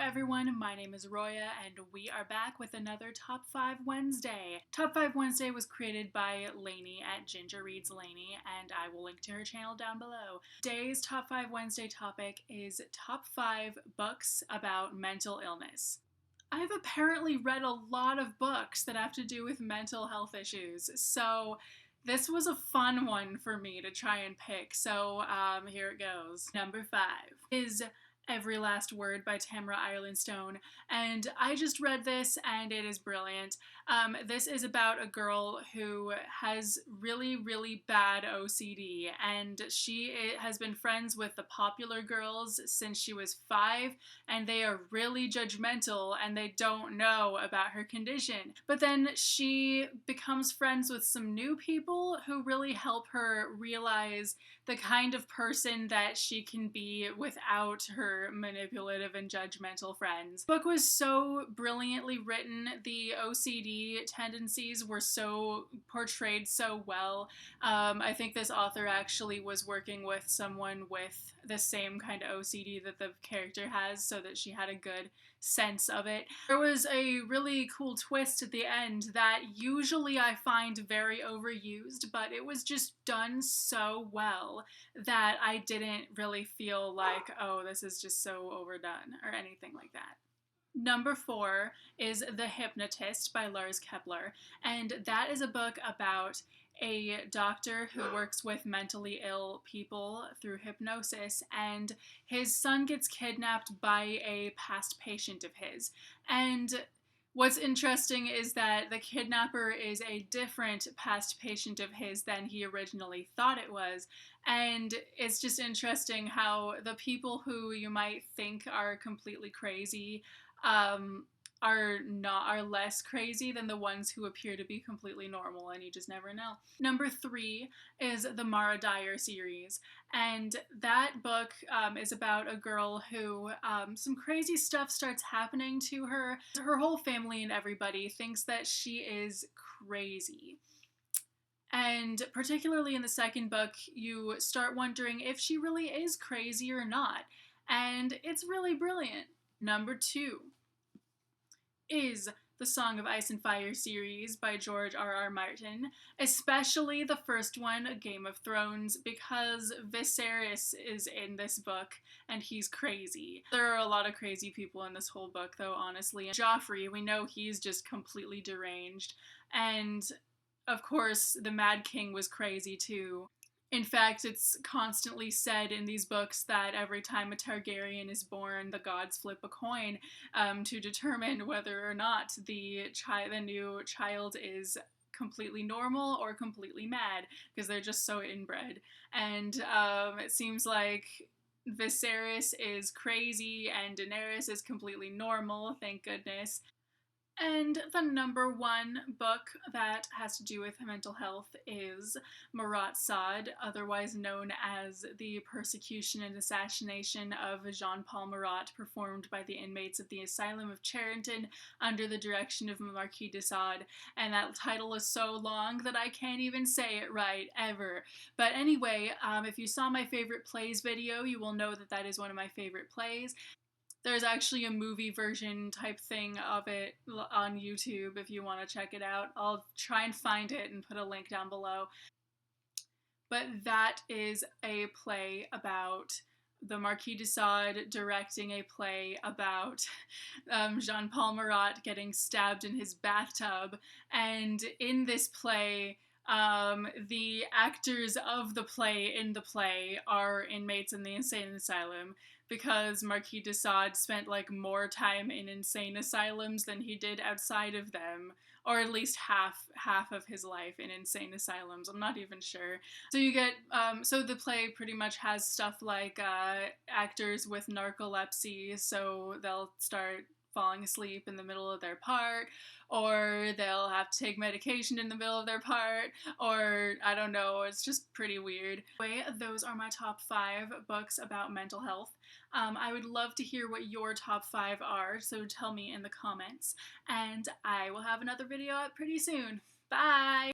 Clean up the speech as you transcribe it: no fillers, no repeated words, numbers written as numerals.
everyone, my name is Roya and we are back with another Top 5 Wednesday. Top 5 Wednesday was created by Lainey at Ginger Reads Lainey, and I will link to her channel down below. Today's Top 5 Wednesday topic is Top 5 Books About Mental Illness. I've apparently read a lot of books that have to do with mental health issues, so this was a fun one for me to try and pick, so here it goes. Number 5 is Every Last Word by Tamara Irelandstone, and I just read this and it is brilliant. This is about a girl who has really bad OCD, and she has been friends with the popular girls since she was 5, and they are really judgmental and they don't know about her condition. But then she becomes friends with some new people who really help her realize the kind of person that she can be without her manipulative and judgmental friends. The book was so brilliantly written. The OCD tendencies were so portrayed so well. I think this author actually was working with someone with the same kind of OCD that the character has, so that she had a good sense of it. There was a really cool twist at the end that usually I find very overused, but it was just done so well that I didn't really feel like, oh, this is just so overdone or anything like that. Number 4 is The Hypnotist by Lars Kepler, and that is a book about a doctor who works with mentally ill people through hypnosis, and his son gets kidnapped by a past patient of his. And what's interesting is that the kidnapper is a different past patient of his than he originally thought it was, and it's just interesting how the people who you might think are completely crazy are less crazy than the ones who appear to be completely normal, and you just never know. Number 3 is the Dyer series, and that book is about a girl who some crazy stuff starts happening to her. Her whole family and everybody thinks that she is crazy. And particularly in the second book, you start wondering if she really is crazy or not, and it's really brilliant. Number 2 is the Song of Ice and Fire series by George R.R. Martin, especially the first one, Game of Thrones, because Viserys is in this book and he's crazy. There are a lot of crazy people in this whole book though, honestly. Joffrey, we know he's just completely deranged, and of course the Mad King was crazy too. In fact, it's constantly said in these books that every time a Targaryen is born, the gods flip a coin to determine whether or not the new child is completely normal or completely mad, because they're just so inbred. And it seems like Viserys is crazy and Daenerys is completely normal, thank goodness. And the number 1 book that has to do with mental health is Marat-Sade, otherwise known as The Persecution and Assassination of Jean-Paul Marat, performed by the inmates of the Asylum of Charenton under the direction of Marquis de Sade. And that title is so long that I can't even say it right, ever. But anyway, if you saw my favorite plays video, you will know that that is one of my favorite plays. There's actually a movie version type thing of it on YouTube if you want to check it out. I'll try and find it and put a link down below. But that is a play about the Marquis de Sade directing a play about Jean-Paul Marat getting stabbed in his bathtub. And in this play, the actors of the play in the play are inmates in the insane asylum, because Marquis de Sade spent like more time in insane asylums than he did outside of them, or at least half of his life in insane asylums. I'm not even sure. So you get so the play pretty much has stuff like actors with narcolepsy, so they'll start falling asleep in the middle of their part, or they'll have to take medication in the middle of their part, or I don't know, it's just pretty weird. Anyway, those are my top 5 books about mental health. I would love to hear what your top 5 are, so tell me in the comments, and I will have another video up pretty soon. Bye!